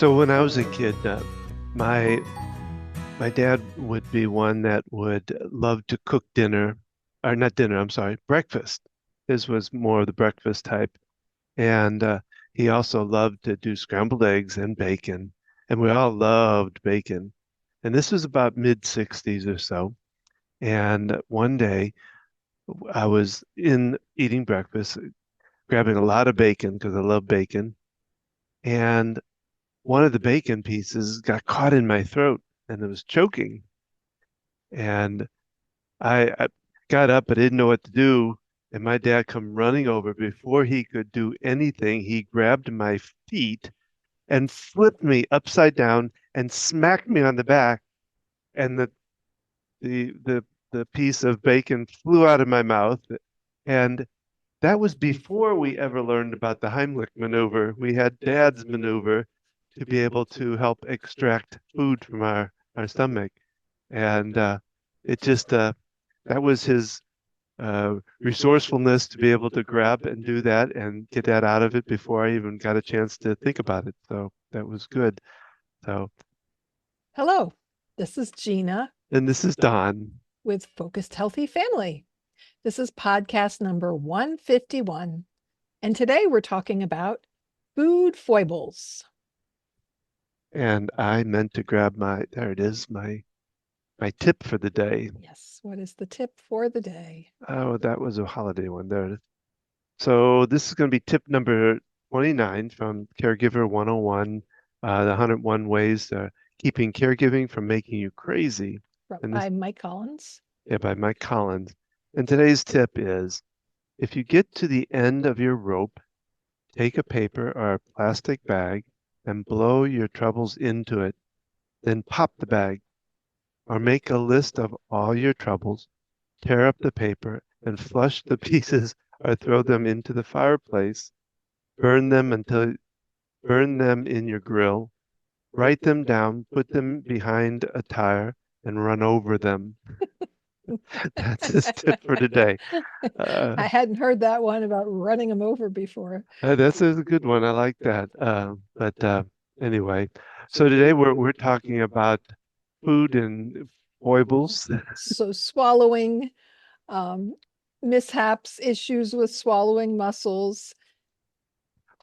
So when I was a kid, my my dad would be one that would love to cook dinner, or not dinner, I'm sorry, breakfast. His was more of the breakfast type, and he also loved to do scrambled eggs and bacon, and we all loved bacon. And this was about mid 60s or so. And one day I was in eating breakfast, grabbing a lot of bacon because I love bacon, and one of the bacon pieces got caught in my throat and it was choking. And I got up, but didn't know what to do. And my dad come running over. Before he could do anything, he grabbed my feet and flipped me upside down and smacked me on the back. And the the the piece of bacon flew out of my mouth. And that was before we ever learned about the Heimlich maneuver. We had dad's maneuver to be able to help extract food from our stomach. And it just, that was his resourcefulness to be able to grab and do that and get that out of it before I even got a chance to think about it. So that was good. So, Hello, this is Gina and this is Don. with Focused Healthy Family. This is podcast number 151. And today we're talking about food foibles. And I meant to grab there it is, my tip for the day. Yes, what is the tip for the day? Oh, that was a holiday one there. So this is going to be tip number 29 from Caregiver 101, the 101 ways keeping caregiving from making you crazy. And By this, Mike Collins. yeah, by Mike Collins. And today's tip is, if you get to the end of your rope, take a paper or a plastic bag and blow your troubles into it. Then pop the bag or make a list of all your troubles, tear up the paper and flush the pieces or throw them into the fireplace. Burn them in your grill. Write them down, put them behind a tire, and run over them. That's his tip for today. Uh, I hadn't heard that one about running them over before. that's a good one. I like that. But anyway, so today we're talking about food and foibles. So swallowing, um, mishaps, issues with swallowing muscles.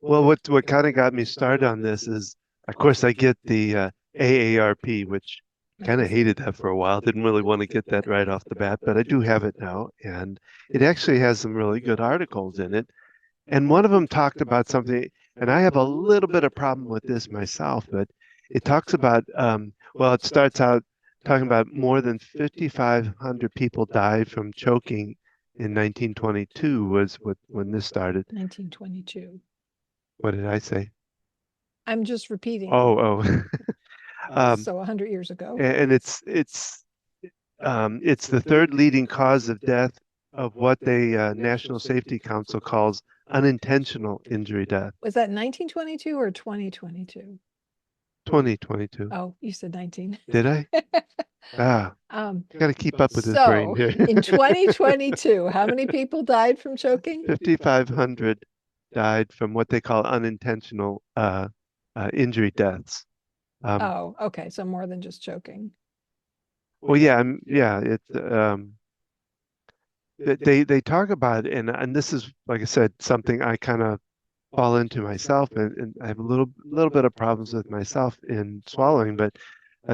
Well, what kind of got me started on this is, of course, I get the AARP, which kind of hated that for a while. Didn't really want to get that right off the bat, but I do have it now, and it actually has some really good articles in it. And one of them talked about something, and I have a little bit of problem with this myself, but it talks about, well, it starts out talking about more than 5,500 people died from choking in 1922 was when this started. 1922. What did I say? I'm just repeating. Oh, oh. So 100 years ago. And it's the third leading cause of death of what the National Safety Council calls unintentional injury death. Was that 1922 or 2022? 2022. Oh, you said 19. Did I? Ah, got to keep up with this brain So here. in 2022, how many people died from choking? 5,500 died from what they call unintentional injury deaths. Oh, okay. So more than just choking. Well, yeah, they talk about it, and this is, like I said, something I kind of fall into myself, and I have a little bit of problems with myself in swallowing, but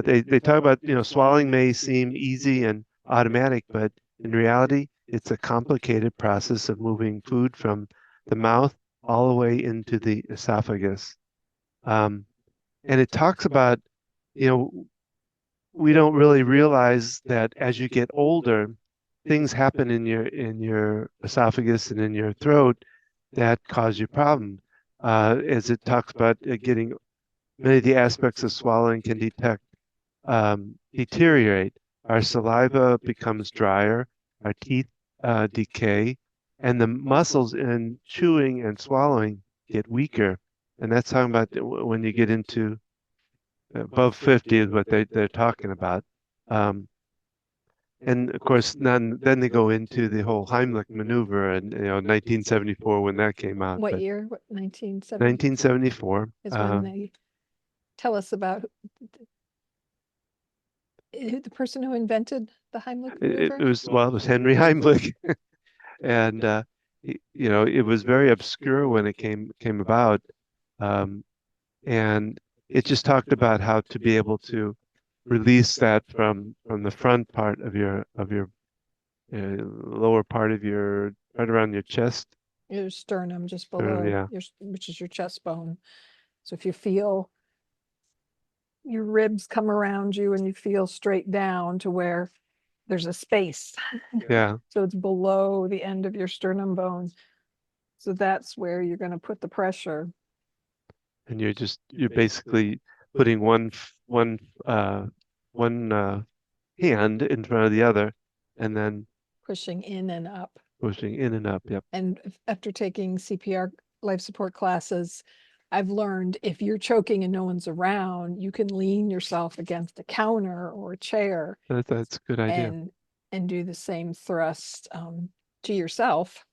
they talk about, swallowing may seem easy and automatic, but in reality, it's a complicated process of moving food from the mouth all the way into the esophagus. Um, and it talks about, you know, we don't really realize that as you get older, things happen in your esophagus and in your throat that cause you problem. As it talks about getting many of the aspects of swallowing can deteriorate. Our saliva becomes drier, our teeth decay, and the muscles in chewing and swallowing get weaker. And that's talking about when you get into above 50 is what they're talking about. Um, and of course, then they go into the whole Heimlich maneuver, and 1974 when that came out. What But year? What, 1970 1974, is when they Tell us about the person who invented the Heimlich It maneuver. was, well, it was Henry Heimlich. And it was very obscure when it came about. Um, and it just talked about how to be able to release that from the front part of your lower part of your right around your chest. Your sternum, just Sternum, below yeah. your, which is your chest bone. So if you feel your ribs come around you and you feel straight down to where there's a space. Yeah. So it's below the end of your sternum bone. So that's where you're going to put the pressure, And you're basically putting uh one hand in front of the other and then pushing in and up. pushing in and up. Yep. And after taking CPR life support classes, I've learned if you're choking and no one's around, you can lean yourself against a counter or a chair That's a good idea. and do the same thrust to yourself.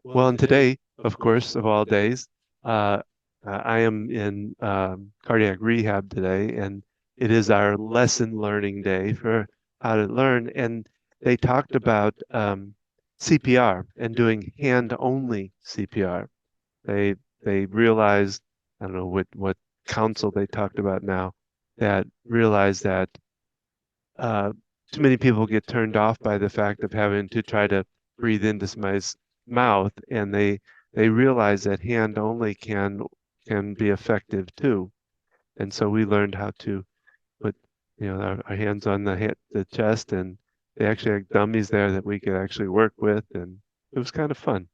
Well, and today, of course, of all days, uh, I am in cardiac rehab today, and it is our lesson learning day for how to learn. And they talked about CPR and doing hand only CPR. They they realized, I don't know what council they talked about now, that realized that uh, too many people get turned off by the fact of having to try to breathe into somebody's mouth, and they realize that hand only can be effective too. And so we learned how to put our hands on the chest, and they actually had dummies there that we could actually work with, and it was kind of fun.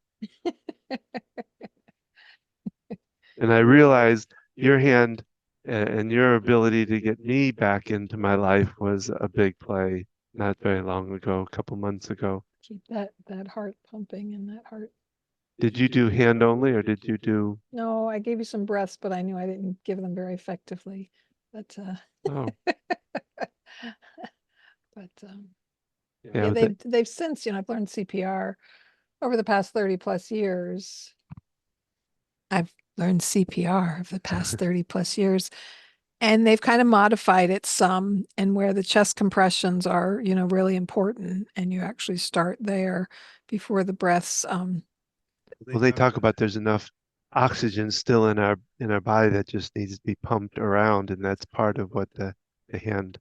And I realized your hand and your ability to get me back into my life was a big play not very long ago, a couple months ago. Keep that heart pumping and that heart. Did you do hand only or did you do? No, I gave you some breaths, but I knew I didn't give them very effectively. But Oh, but yeah, yeah, with it. they've since, I've learned CPR over the past 30 plus years. I've learned CPR over the past 30 plus years, and they've kind of modified it some, and where the chest compressions are, really important, and you actually start there before the breaths. Well, they talk about there's enough oxygen still in our body that just needs to be pumped around, and that's part of what the hand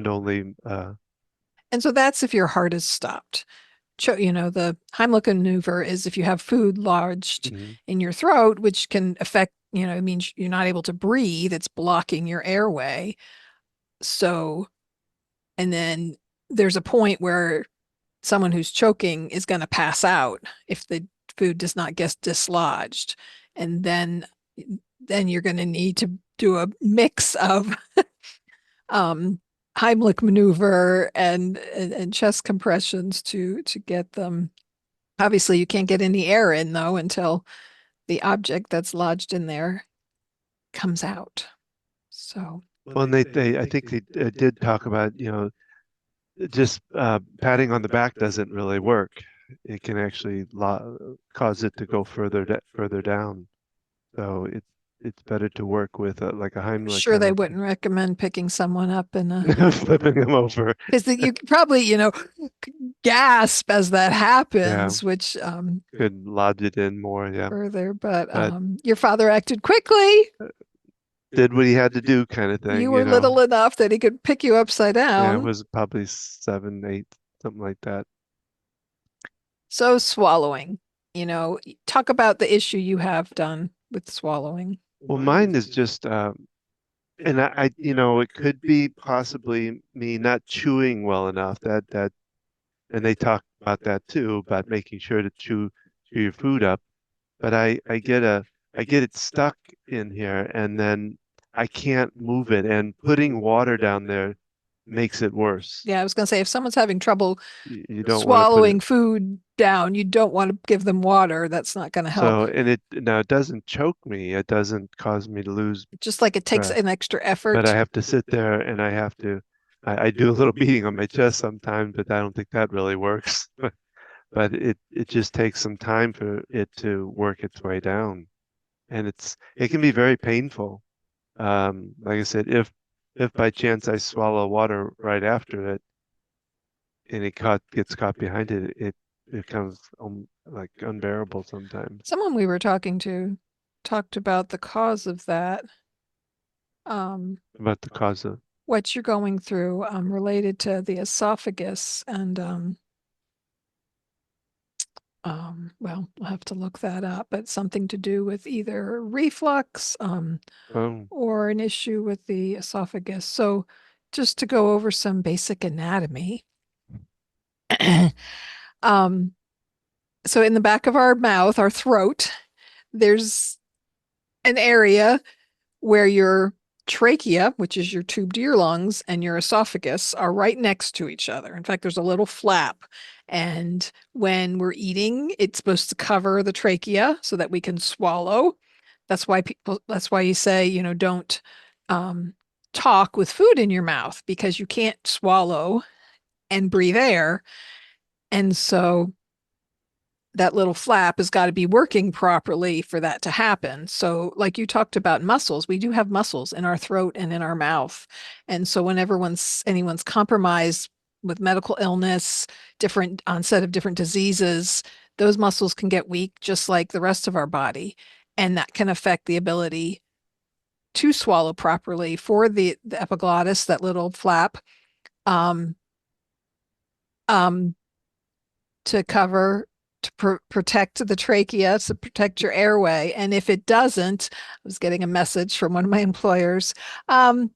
only. And so that's if your heart is stopped. The Heimlich maneuver is if you have food lodged Mhm. in your throat, which can affect, it means you're not able to breathe, it's blocking your airway. So, and then there's a point where someone who's choking is going to pass out if the food does not get dislodged. And then you're going to need to do a mix of um, Heimlich maneuver and chest compressions to get them. Obviously, you can't get any air in though until the object that's lodged in there comes out. So, Well, and I think they did talk about, just patting on the back doesn't really work. It can actually cause it to go further down. So it's better to work with like a I'm Heimlich sure kind they of thing. wouldn't recommend picking someone up in a Flipping them over. because you could probably, gasp as that Yeah, happens, which could lodge it in more. Yeah, further, but but your father acted quickly. did what he had to do, kind of You thing. were little enough that he could pick you upside Yeah, it down. was probably 7, 8, something like that. So swallowing, talk about the issue you have done with swallowing. Well, mine is just and it could be possibly me not chewing well enough. And they talk about that too, about making sure to chew your food up. But I get it stuck in here, and then I can't move it. And putting water down there makes it worse. Yeah, I was going to say if someone's having trouble You don't want to put it. swallowing food down, you don't want to give them water. That's not going to help. So, and it doesn't choke me. It doesn't cause me to lose Just like it takes breath. an extra But I effort. have to sit there and I do a little beating on my chest sometimes, but I don't think that really works. But it just takes some time for it to work its way down. And it can be very painful. Like I said, if by chance I swallow water right after it and it gets caught behind it, it becomes like unbearable sometimes. Someone we were talking to talked about the cause of that. Um, About the cause of, what you're going through related to the esophagus and well, I'll have to look that up, but something to do with either reflux oh, or an issue with the esophagus. So just to go over some basic anatomy. um, so in the back of our mouth, our throat, there's an area where your trachea, which is your tube to your lungs, and your esophagus are right next to each other. In fact, there's a little flap. And when we're eating, it's supposed to cover the trachea so that we can swallow. That's why you say, don't um, talk with food in your mouth because you can't swallow and breathe air. And so that little flap has got to be working properly for that to happen. So, like you talked about muscles, we do have muscles in our throat and in our mouth. And so, whenever anyone's compromised with medical illness, different onset of different diseases, those muscles can get weak just like the rest of our body. And that can affect the ability to swallow properly for the epiglottis, that little flap. Um, um, to cover protect the trachea to protect your airway, and if it doesn't, I was getting a message from one of my employers, um,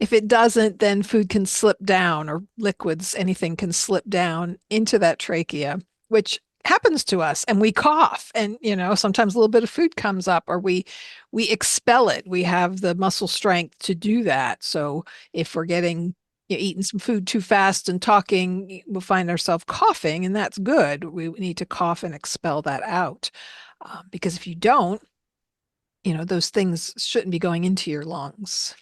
if it doesn't, then food can slip down, or liquids, anything can slip down into that trachea, which happens to us, and we cough, and sometimes a little bit of food comes up, or we expel it. We have the muscle strength to do that. So if we're getting eating some food too fast and talking, we'll find ourselves coughing, and that's good. We need to cough and expel that out. Because if you don't, those things shouldn't be going into your lungs.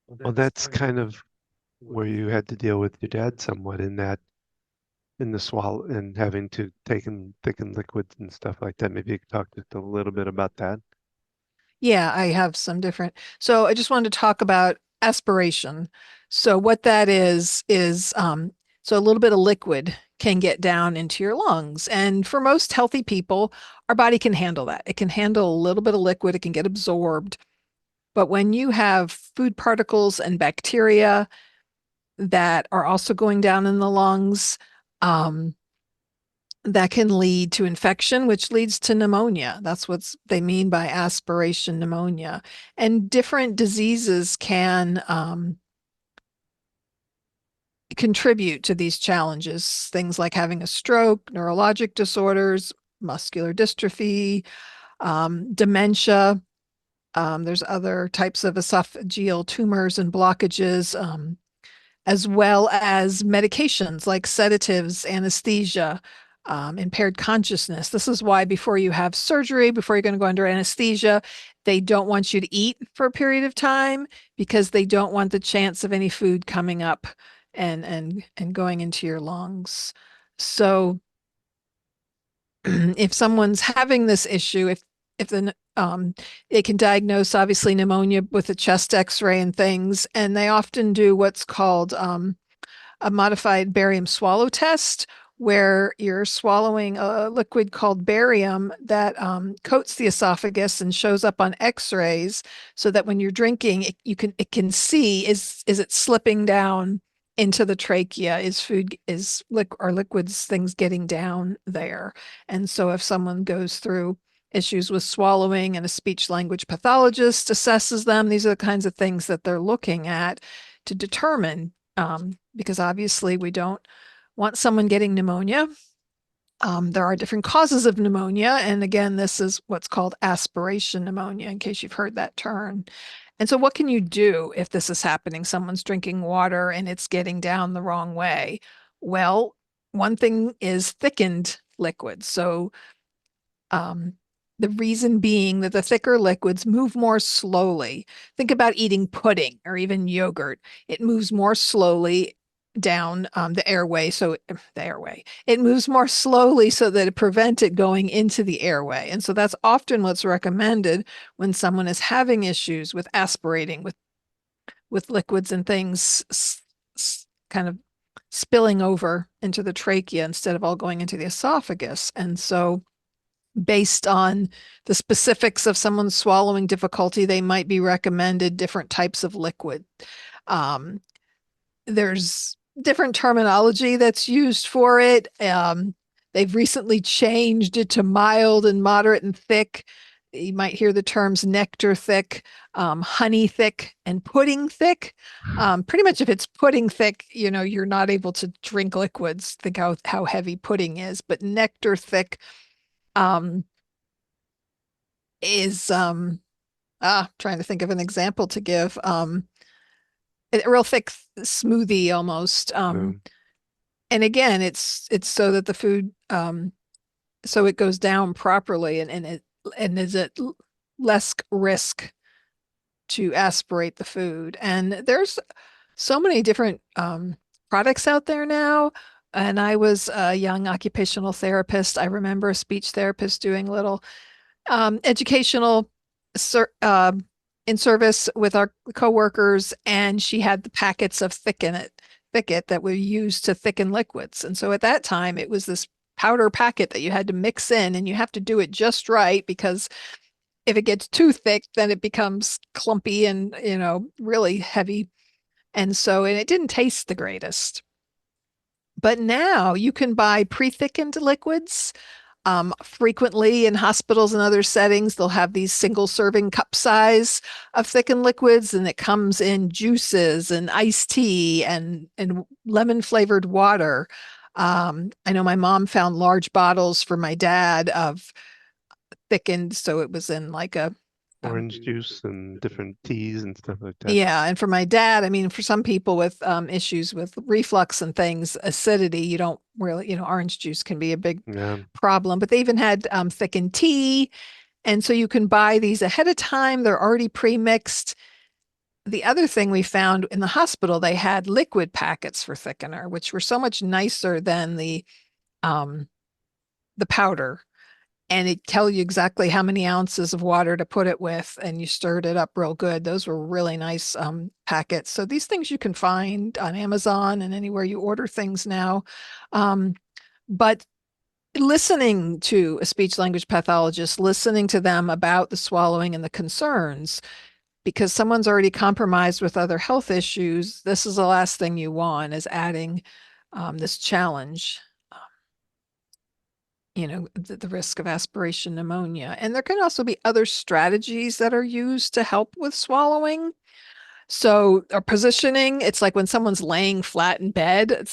well, that's kind of where you had to deal with your dad somewhat in that in the swallow and having to take and thicken liquids and stuff like that. Maybe you could talk just a little bit about that. Yeah, I have some different. So I just wanted to talk about aspiration. So what that is so a little bit of liquid can get down into your lungs. And for most healthy people, our body can handle that. It can handle a little bit of liquid, it can get absorbed. But when you have food particles and bacteria that are also going down in the lungs, um, that can lead to infection, which leads to pneumonia. That's what they mean by aspiration pneumonia. And different diseases can contribute to these challenges. Things like having a stroke, neurologic disorders, muscular dystrophy, dementia. There's other types of esophageal tumors and blockages. As well as medications like sedatives, anesthesia, impaired consciousness. This is why before you have surgery, before you're going to go under anesthesia, they don't want you to eat for a period of time because they don't want the chance of any food coming up and going into your lungs. So if someone's having this issue, if the they can diagnose obviously pneumonia with a chest X-ray and things, and they often do what's called a modified barium swallow test, where you're swallowing a liquid called barium that coats the esophagus and shows up on X-rays, so that when you're drinking, it can see is it slipping down into the trachea? Is food is are liquids things getting down there? And so if someone goes through issues with swallowing and a speech language pathologist assesses them, these are the kinds of things that they're looking at to determine, because obviously we don't want someone getting pneumonia. There are different causes of pneumonia. And again, this is what's called aspiration pneumonia, in case you've heard that term. And so, what can you do if this is happening? Someone's drinking water and it's getting down the wrong way. Well, one thing is thickened liquids. So, um, the reason being that the thicker liquids move more slowly. Think about eating pudding or even yogurt. It moves more slowly down the airway. So the airway, it moves more slowly so that it prevents it going into the airway. And so that's often what's recommended when someone is having issues with aspirating with liquids and things kind of spilling over into the trachea instead of all going into the esophagus. And so based on the specifics of someone's swallowing difficulty, they might be recommended different types of liquid. Um, there's different terminology that's used for it. They've recently changed it to mild and moderate and thick. You might hear the terms nectar thick, honey thick, and pudding thick. Pretty much if it's pudding thick, you're not able to drink liquids. Think how heavy pudding is, but nectar thick um, is trying to think of an example to give. A real thick smoothie almost. No. And again, it's so that the food so it goes down properly and is at less risk to aspirate the food. And there's so many different products out there now. And I was a young occupational therapist. I remember a speech therapist doing little educational ser in service with our coworkers, and she had the packets of thicket that we used to thicken liquids. And so at that time, it was this powder packet that you had to mix in, and you have to do it just right because if it gets too thick, then it becomes clumpy and really heavy. And it didn't taste the greatest. But now you can buy pre-thickened liquids. Frequently in hospitals and other settings, they'll have these single serving cup size of thickened liquids, and it comes in juices and iced tea and lemon flavored water. I know my mom found large bottles for my dad of thickened, so it was in like a Orange juice and different teas and stuff like that. yeah, and for my dad, I mean, for some people with issues with reflux and things, acidity, you don't really, orange juice can be a big Yeah. problem. But they even had thickened tea, and so you can buy these ahead of time. They're already pre-mixed. The other thing we found in the hospital, they had liquid packets for thickener, which were so much nicer than um, the powder, and it tell you exactly how many ounces of water to put it with, and you stirred it up real good. Those were really nice packets. So these things you can find on Amazon and anywhere you order things now. Um, but listening to a speech language pathologist, listening to them about the swallowing and the concerns, because someone's already compromised with other health issues, this is the last thing you want is adding this challenge, the risk of aspiration pneumonia. And there can also be other strategies that are used to help with swallowing. So, our positioning, it's like when someone's laying flat in bed,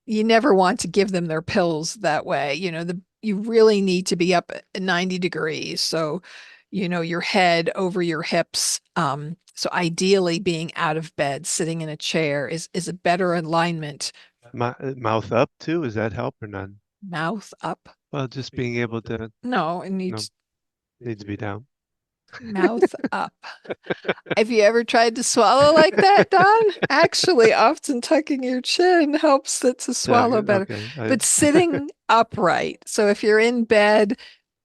you never want to give them their pills that way. You really need to be up at 90 degrees. So, your head over your hips. So ideally being out of bed, sitting in a chair is a better alignment. Mouth up too, does that help or none? Mouth up. Well, just being able to, No, it no, needs needs to be down. mouth up. Have you ever tried to swallow like that, Don? Actually, often tucking your chin helps it to Yeah, swallow better. okay. But sitting upright. So if you're in bed,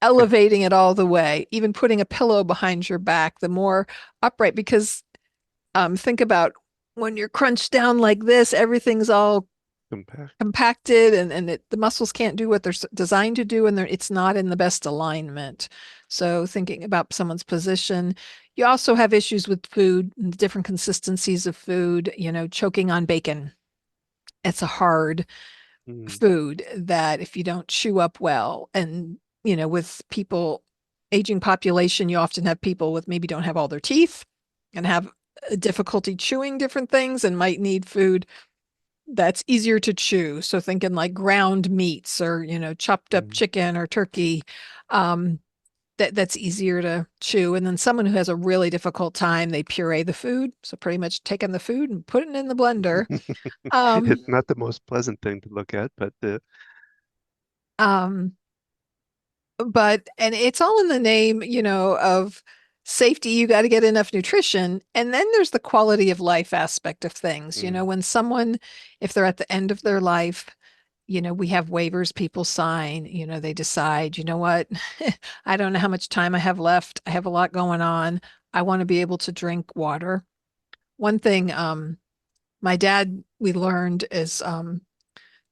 elevating it all the way, even putting a pillow behind your back, the more upright, because think about when you're crunched down like this, everything's all Compact. compacted and the muscles can't do what they're designed to do and it's not in the best alignment. So thinking about someone's position, you also have issues with food and different consistencies of food, choking on bacon. It's a hard Mm. food that if you don't chew up well and with people aging population, you often have people with maybe don't have all their teeth and have difficulty chewing different things and might need food that's easier to chew. So thinking like ground meats or, chopped up Mm. chicken or turkey, that's easier to chew. And then someone who has a really difficult time, they puree the food. So pretty much taking the food and putting it in the blender. Um, It's not the most pleasant thing to look at, but um, and it's all in the name, of safety, you got to get enough nutrition. And then there's the quality of life aspect of things. You know, Mm. when someone, if they're at the end of their life, we have waivers people sign, they decide, you know what, I don't know how much time I have left. I have a lot going on. I want to be able to drink water. One thing, my dad, we learned is a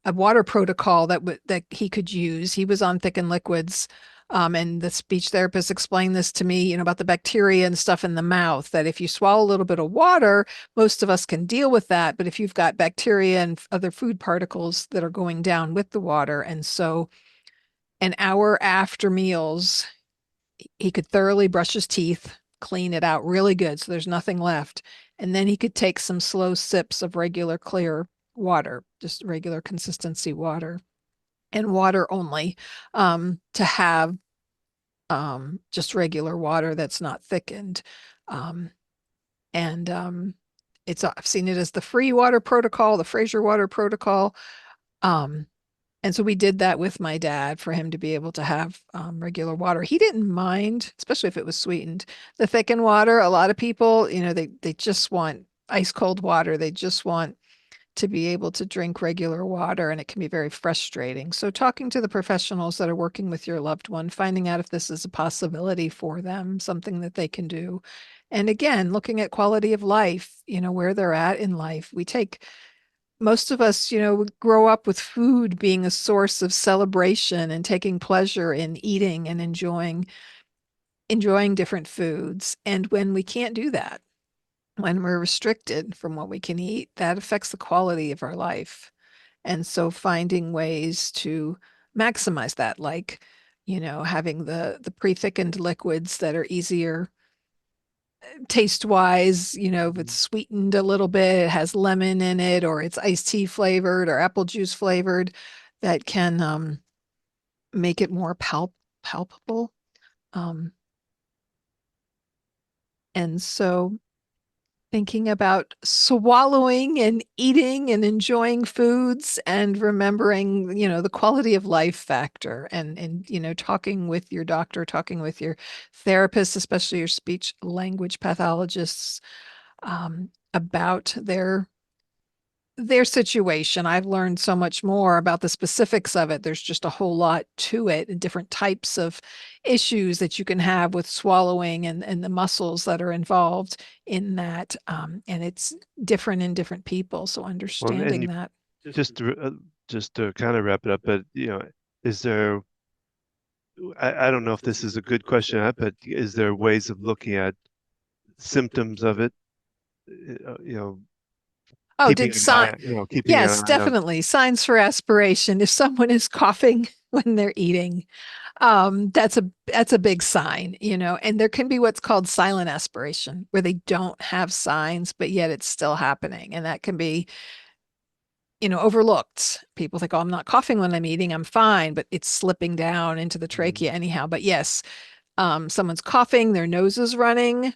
water protocol that he could use. He was on thickened liquids. And the speech therapist explained this to me, about the bacteria and stuff in the mouth, that if you swallow a little bit of water, most of us can deal with that. But if you've got bacteria and other food particles that are going down with the water, and so an hour after meals, he could thoroughly brush his teeth, clean it out really good so there's nothing left. And then he could take some slow sips of regular clear water, just regular consistency water and water only, to have just regular water that's not thickened. Um, and I've seen it as the free water protocol, the Fraser water protocol. Um, and so we did that with my dad for him to be able to have regular water. He didn't mind, especially if it was sweetened. The thickened water, a lot of people, they just want ice cold water. They just want to be able to drink regular water, and it can be very frustrating. So talking to the professionals that are working with your loved one, finding out if this is a possibility for them, something that they can do. And again, looking at quality of life, where they're at in life. Most of us, grow up with food being a source of celebration and taking pleasure in eating and enjoying different foods. And when we can't do that, when we're restricted from what we can eat, that affects the quality of our life. And so finding ways to maximize that, like, having the pre-thickened liquids that are easier taste wise, if it's sweetened a little bit, it has lemon in it, or it's iced tea flavored or apple juice flavored, that can make it more palpable. Um, and so thinking about swallowing and eating and enjoying foods and remembering, the quality of life factor, and talking with your doctor, talking with your therapist, especially your speech language pathologists, about their situation. I've learned so much more about the specifics of it. There's just a whole lot to it, and different types of issues that you can have with swallowing, and the muscles that are involved in that. And it's different in different people. So Well, and understanding you that. just to, just to kind of wrap it up, but is there? I don't know if this is a good question, but is there ways of looking at symptoms of it? You know, Oh, did sign? keeping an Yes, eye on. definitely. Signs for aspiration. If someone is coughing when they're eating, that's a big sign, and there can be what's called silent aspiration, where they don't have signs, but yet it's still happening. And that can be, overlooked. People think, oh, I'm not coughing when I'm eating, I'm fine, but it's slipping down into the Mm, trachea anyhow. But yes, someone's coughing, their nose is running,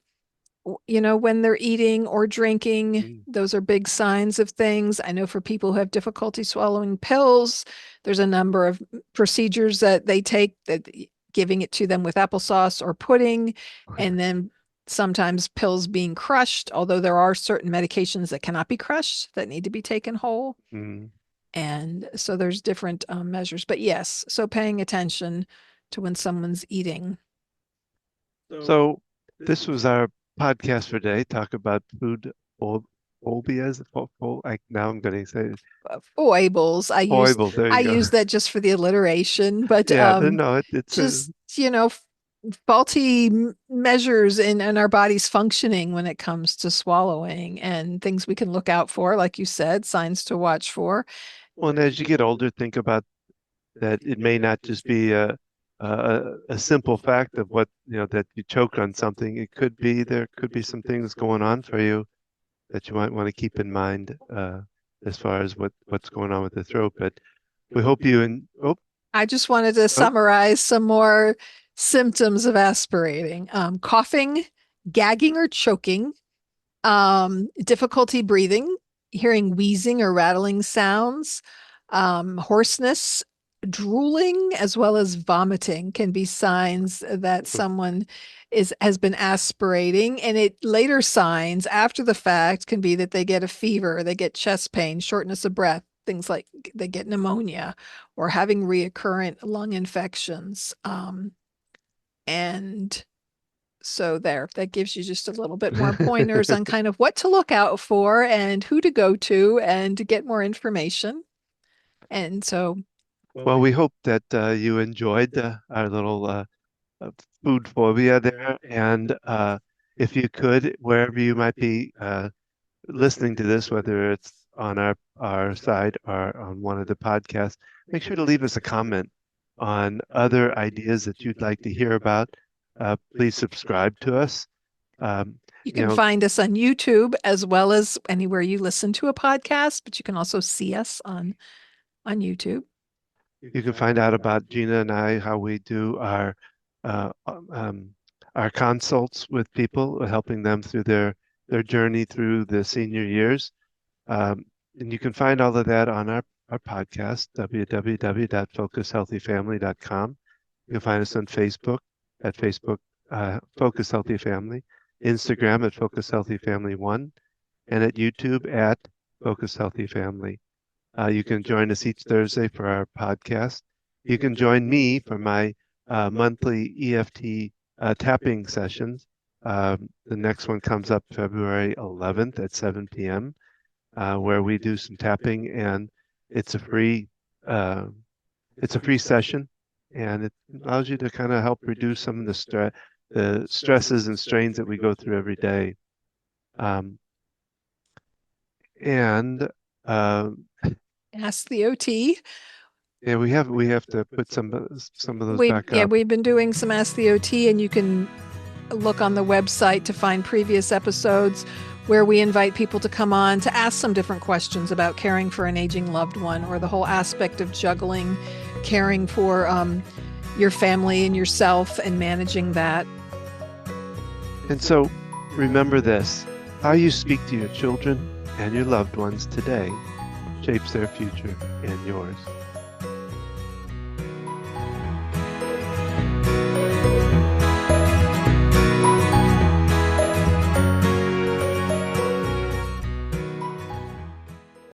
when they're eating or drinking. mm, Those are big signs of things. I know for people who have difficulty swallowing pills, there's a number of procedures that they take, that giving it to them with applesauce or pudding, and then sometimes pills being crushed, although there are certain medications that cannot be crushed that need to be taken whole. mm. And so there's different measures. But yes, so paying attention to when someone's eating. So this was our podcast for today. Talk about food phobias. Now I'm going to say Foibles. foibles. There I you go. use that just for the alliteration, but Yeah, no, it's a just faulty measures in our body's functioning when it comes to swallowing, and things we can look out for, like you said, signs to watch for. well, and as you get older, think about that it may not just be a simple fact of what, that you choked on something. It could be there could be some things going on for you that you might want to keep in mind as far as what's going on with the throat. But we hope you and I just wanted to oh, summarize some more symptoms of aspirating: coughing, gagging or choking, difficulty breathing, hearing wheezing or rattling sounds, hoarseness, drooling as well as vomiting can be signs that someone has been aspirating, and it later signs after the fact can be that they get a fever, they get chest pain, shortness of breath, things like they get pneumonia or having reoccurrent lung infections. And so that gives you just a little bit more pointers on kind of what to look out for and who to go to and to get more information. And so Well, we hope that you enjoyed our little uh, food phobia there. And if you could, wherever you might be listening to this, whether it's on our side or on one of the podcasts, make sure to leave us a comment on other ideas that you'd like to hear about. Please subscribe to us. Um, you you can know, find us on YouTube as well as anywhere you listen to a podcast, but you can also see us on YouTube. you can find out about Gina and I, how we do uh, um, our consults with people, helping them through their journey through the senior years. Um, and you can find all of that on our podcast, www.focushealthyfamily.com. You can find us on Facebook at Facebook Focus Healthy Family, Instagram at Focus Healthy Family 1, and at YouTube at Focus Healthy Family. You can join us each Thursday for our podcast. You can join me for my monthly EFT tapping sessions. The next one comes up February 11th at 7 p.m., where we do some tapping, and it's a free uh, it's a free session, and it allows you to kind of help reduce some of the stresses and strains that we go through every day. Um, and uh, Ask the OT. Yeah, we have to put some of those back up. We've been doing some Ask the OT, and you can look on the website to find previous episodes where we invite people to come on to ask some different questions about caring for an aging loved one or the whole aspect of juggling caring for your family and yourself and managing that. And so remember this, how you speak to your children and your loved ones today shapes their future and yours.